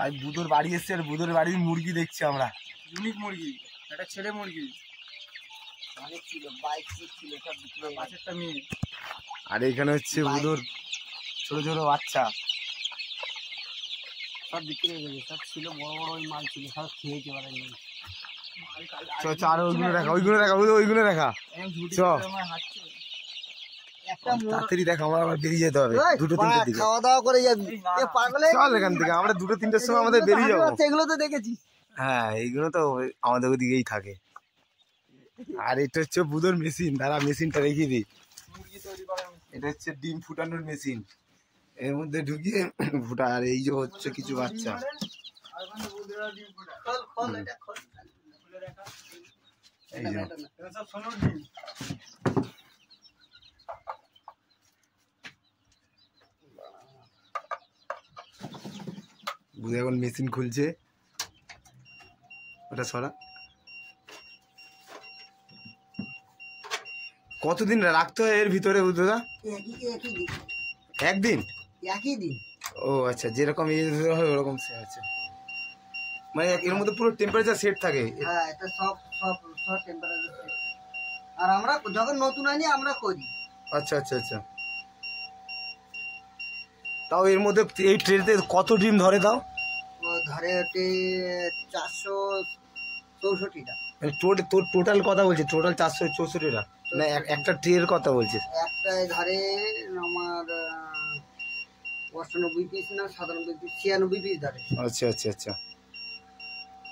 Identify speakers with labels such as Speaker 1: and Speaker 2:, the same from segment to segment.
Speaker 1: ভাই বুধুর বাড়ি এসছে আর বুধুর বাড়ির মুরগি দেখছি আমরা।
Speaker 2: ইউনিক মুরগি, একটা ছেলে মুরগি
Speaker 3: অনেক ছিল, বাইক ছিল সব বিক্রি হয়ে গেছে।
Speaker 2: পাঁচটা মেয়ে।
Speaker 1: আর এখানে হচ্ছে বুধুর ছোট ছোট বাচ্চা
Speaker 3: সব বিক্রি হয়ে গেছে, সব ছিল বড় বড় ওই মাল ছিল, সব খেয়েছে ওরা নিয়ে।
Speaker 1: আর ওইগুলো দেখা, ওইগুলো দেখা, ওইগুলো দেখা। চ তাড়াতাড়ি দেখা, আমার আবার বেরিয়ে যেতে হবে 2-3টের দিকে।
Speaker 3: খাওয়া দাওয়া করে যাবি পাগলে,
Speaker 1: চল এখান থেকে, আমরা 2-3টের সময় আমাদের বেরিয়ে যাবো।
Speaker 3: এগুলো তো দেখেছি।
Speaker 1: হ্যাঁ এইগুলো তো আমাদের ওদিকেই থাকে। আর এটা হচ্ছে বুধুর মেশিন, দাঁড়া মেশিনটা রেখে দিই। এটা হচ্ছে ডিম ফুটানোর মেশিন, এর মধ্যে ঢুকিয়ে ফুটা। আর এই যে হচ্ছে কিছু বাচ্চা, এই যে বুধ এখন মেশিন খুলছে, ওটা সরা। কতদিন রাখতে হয় এর ভিতরে বুধদা? একদিন,
Speaker 3: একই দিন।
Speaker 1: ও আচ্ছা, যেরকম হয় ওরকম। আচ্ছা, মানে এর মধ্যে পুরো টেম্পারেচার সেট থাকে।
Speaker 3: হ্যাঁ, এটা সব সব সব টেম্পারেচার সেট। আর আমরা যখন নতুন আনি আমরা করি।
Speaker 1: আচ্ছা আচ্ছা আচ্ছা। তাও এর মধ্যে এই ট্রেতে কত ডিম ধরে? তাও
Speaker 3: ধরে ওটি 464টা।
Speaker 1: তোর টোটাল কথা বলছে, টোটাল 464টা না একটা ট্রের কথা বলছে?
Speaker 3: একটাই ধরে আমার 98 পিস না 97 পিস, 96 পিস ধরে।
Speaker 1: আচ্ছা আচ্ছা আচ্ছা,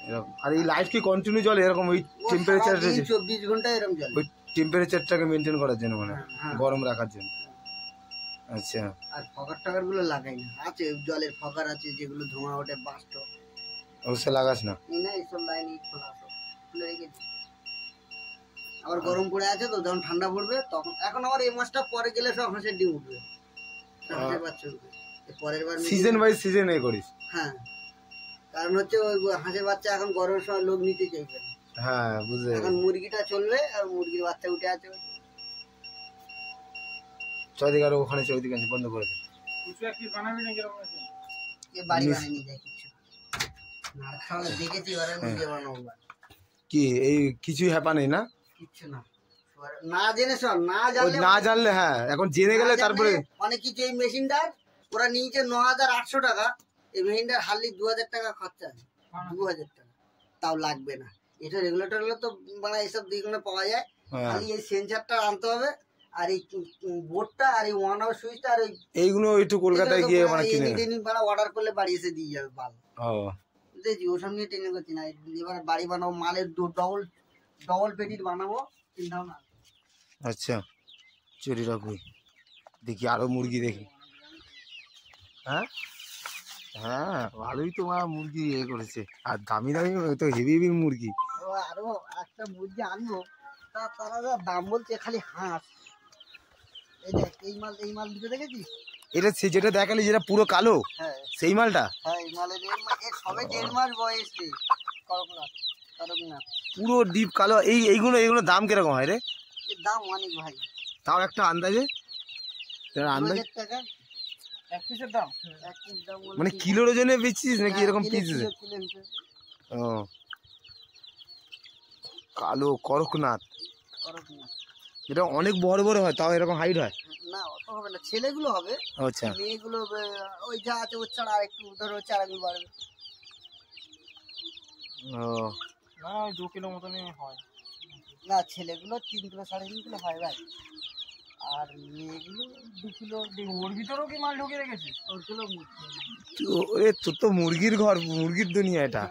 Speaker 1: এরকম। আর এই লাইট কি কন্টিনিউ চলে এরকম ওই টেম্পারেচার?
Speaker 3: 24 ঘন্টা এরকম চলে,
Speaker 1: ওই টেম্পারেচারটাকে মেনটেন করার জন্য, মানে গরম রাখার জন্য। আচ্ছা।
Speaker 3: আর ফকার টাকার গুলো লাগাই না, আছে জলের ফকার আছে যেগুলো ধোঁয়া ওঠে বাস্ট,
Speaker 1: অবশ্যই লাগাস না?
Speaker 3: না এইসব লাইন খোলা খুলে রেখেছি। আবার গরম পড়ে আছে তো, যখন ঠান্ডা পড়বে তখন। এখন আমার এই মাসটা পরে গেলে সব হাঁসের ডিম উঠবে, হাঁসের বাচ্চা উঠবে। পরের বার
Speaker 1: সিজন বাই সিজন এ করিস?
Speaker 3: হ্যাঁ, কারণ হচ্ছে ওই হাঁসের বাচ্চা এখন গরমের সময় লোক নিতে চাইবে না।
Speaker 1: হ্যাঁ বুঝলে,
Speaker 3: এখন মুরগিটা চলবে আর মুরগির বাচ্চা উঠে আছে।
Speaker 1: চৌদিকে আর ওখানে চৌদিকে বন্ধ করে দে।
Speaker 2: বানাবি না কিরকম আছে?
Speaker 3: বাড়ি বানিয়ে নিয়ে যায় কিছু না, দেখেছি ওরা নিজে বানাবো।
Speaker 1: কি এই কিছুই হ্যাপা নেই না?
Speaker 3: কিচ্ছু না, না জেনে সব
Speaker 1: না জানলে। হ্যাঁ, এখন জেনে গেলে তারপরে
Speaker 3: অনেক কিছু। এই মেশিনটার ওরা নিয়েছে 9800 টাকা, এই মেশিনটার হার্ডলি 2000 টাকা খরচা আছে। 2000 টাকা তাও লাগবে না। এটা রেগুলেটর হলে তো মানে এইসব দিকগুলো পাওয়া যায়। খালি এই সেন্সারটা আনতে হবে, আর এই বোর্ডটা আর এই 1 আওয়ার সুইচটা আর
Speaker 1: এইগুলো একটু কলকাতায় গিয়ে মানে কিনে
Speaker 3: অর্ডার করলে বাড়ি এসে দিয়ে যাবে বাল।
Speaker 1: ও
Speaker 3: বুঝেছি, ওসব নিয়ে টেনে করছি না। এবার বাড়ি বানাবো, মালের ডবল পেটির বানাবো, চিন্তাও না।
Speaker 1: আচ্ছা, চুরি রাখবি। দেখি আরো মুরগি দেখি। হ্যাঁ হ্যাঁ, ভালোই তো মুরগি ইয়ে করেছে। আর দামি দামি তো হেভি হেভি মুরগি।
Speaker 3: আরো একটা মুরগি আনবো, তারা যা দাম বলছে খালি হাঁস। এই দেখ, এই মাল দুটো দেখেছিস?
Speaker 1: এটা যেটা দেখালি, যেটা পুরো কালো, সেই মালটা?
Speaker 3: হ্যাঁ, এই মালের সবে 1.5 মাস বয়স রে। করকনাথ
Speaker 1: পুরো ডিপ কালো। এইগুলো দাম কিরকম হয় রে?
Speaker 3: এর দাম অনেক ভাই।
Speaker 1: তাও একটা আন্দাজে? আন্দাজ
Speaker 3: টাকা
Speaker 2: এক পিসের দাম?
Speaker 3: এক পিস দাম
Speaker 1: মানে কিলোর ওজনে বেচছিস নাকি এরকম পিস? ও, কালো করকনাথ। এটা অনেক বড় বড় হয়, তাও এরকম হাইট হয়
Speaker 3: না? অত হবে না, ছেলেগুলো হবে।
Speaker 1: আচ্ছা,
Speaker 3: মেয়েগুলো ওই যা আছে ওর ছাড়া আর একটু ধরো 4 আঙুল বাড়বে।
Speaker 1: ও
Speaker 2: না, ওই 2 কিলো মতনই হয়।
Speaker 3: না, ছেলেগুলো 3 কিলো 3.5 কিলো হয় ভাই, আর মেয়েগুলো 2 কিলো।
Speaker 2: ওর ভিতরেও কি মাল ঢুকে রেখেছিস?
Speaker 3: ওরগুলো
Speaker 1: তোর তো মুরগির ঘর, মুরগির দুনিয়া এটা।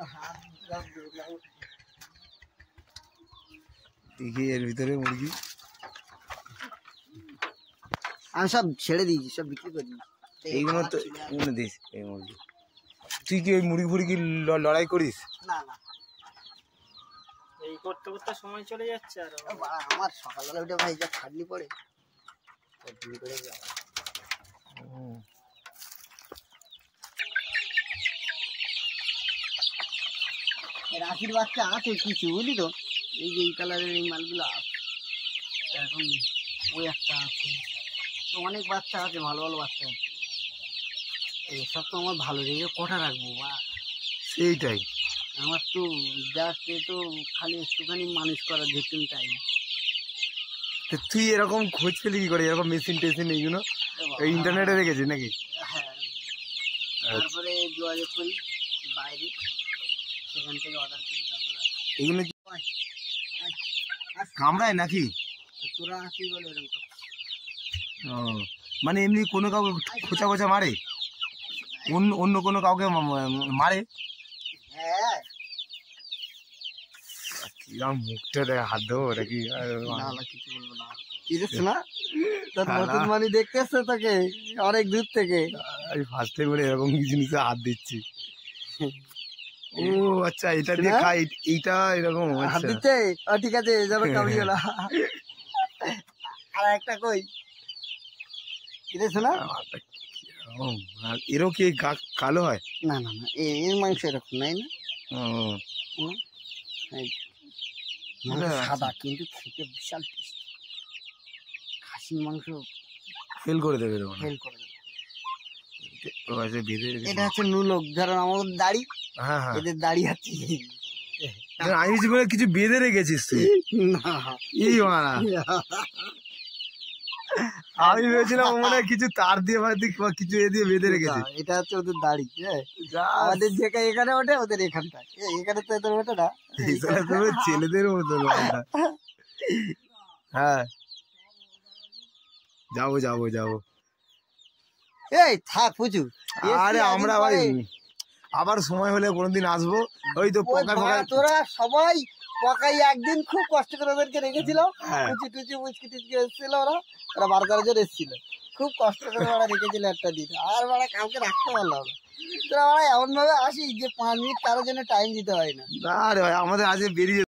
Speaker 1: দেখি এর ভিতরে মুরগি।
Speaker 3: আমি সব ছেড়ে দিয়েছি, সব বিক্রি করে দিয়েছি।
Speaker 1: এইগুলো তো দিস এই মুরগি। তুই কি ওই মুরগি ফুরগি লড়াই করিস?
Speaker 3: না না,
Speaker 2: এই করতে করতে সময় চলে যাচ্ছে। আর
Speaker 3: আমার সকালবেলা উঠে ভাই যা খাটনি পড়ে। রাখির বাচ্চা আছে কিছু, বুঝলি তো? এই যে এই কালারের এই মালগুলো আছে এখন। ওই একটা আছে, অনেক বাচ্চা আছে, ভালো ভালো বাচ্চা আছে। এইসব তো আমার ভালো লেগে কটা রাখবো বা
Speaker 1: সেইটাই।
Speaker 3: আমার তো জাস্ট এ তো খালি একটুখানি মানুষ করার যেতেন টাইম।
Speaker 1: তো তুই এরকম খোঁজ পেলি কি করে এরকম মেশিন টেশিন এইগুলো? এই ইন্টারনেটে দেখেছিস নাকি?
Speaker 3: হ্যাঁ, তারপরে যোগাযোগ করি বাইরে, সেখান থেকে অর্ডার করি। তারপরে
Speaker 1: এগুলো কি কামড়ায় নাকি?
Speaker 3: তোরা কি বলে এরকম?
Speaker 1: ও, মানে এমনি কোনো কাউকে খোঁচা খোঁচা মারে? অন্য কোনো কাউকে মারে?
Speaker 3: হ্যাঁ,
Speaker 1: কিরম মুখটা দেখ, হাত দেবো ওটা কি?
Speaker 3: না কিছু বলবো না। কি দেখছ না, তোর নতুন মানি দেখতে এসছে তোকে অনেক দূর থেকে।
Speaker 1: আমি ফার্স্টে করে এরকম কিছু জিনিসে হাত দিচ্ছি। ও আচ্ছা, এটা দিয়ে খাই, এইটা এরকম
Speaker 3: হাত দিচ্ছে। ও ঠিক আছে, যাবে কামড়িও না। আর একটা কই, কি দেখছ না?
Speaker 1: এরও কি কালো হয়?
Speaker 3: না না না, এর মাংস এরকম নাই না।
Speaker 1: ও,
Speaker 3: সাদা কিন্তু খেতে বিশাল টেস্ট। খাসির মাংস
Speaker 1: ফেল করে দেবে।
Speaker 3: ফেল করে দেবে।
Speaker 1: বেঁধে
Speaker 3: এটা হচ্ছে নুলক, ধরো আমাদের দাড়ি,
Speaker 1: হ্যাঁ হ্যাঁ,
Speaker 3: এদের দাড়ি আছে।
Speaker 1: আমি বলে কিছু বেঁধে রেখেছিস তুই?
Speaker 3: না,
Speaker 1: এই মারা, আমি ভেবেছিলাম মনে হয় কিছু তার দিয়ে বা কিছু এ দিয়ে বেঁধে রেখেছিস।
Speaker 3: এটা হচ্ছে ওদের দাড়ি। আমাদের যেখানে এখানে ওঠে, ওদের এখানটা, এখানে তো এদের ওঠে না।
Speaker 1: ছেলেদের মতো। হ্যাঁ, যাবো যাবো যাবো।
Speaker 3: এই থাক প্রচুর।
Speaker 1: আরে আমরা ভাই আবার সময় হলে কোনোদিন আসবো। ওই তো
Speaker 3: তোরা সবাই পকাই একদিন খুব কষ্ট করে ওদেরকে রেখেছিল, কুচি টুচি মুচকি টুচকি এসেছিল, ওরা 12-13 জন এসেছিল, খুব কষ্ট করে ওরা রেখেছিল একটা দিন। আর ওরা কাউকে রাখতে পারলাম না। তোরা ওরা এমন ভাবে আসি যে 5 মিনিট কারোর জন্য টাইম দিতে হয় না।
Speaker 1: আরে ভাই, আমাদের আজকে বেরিয়ে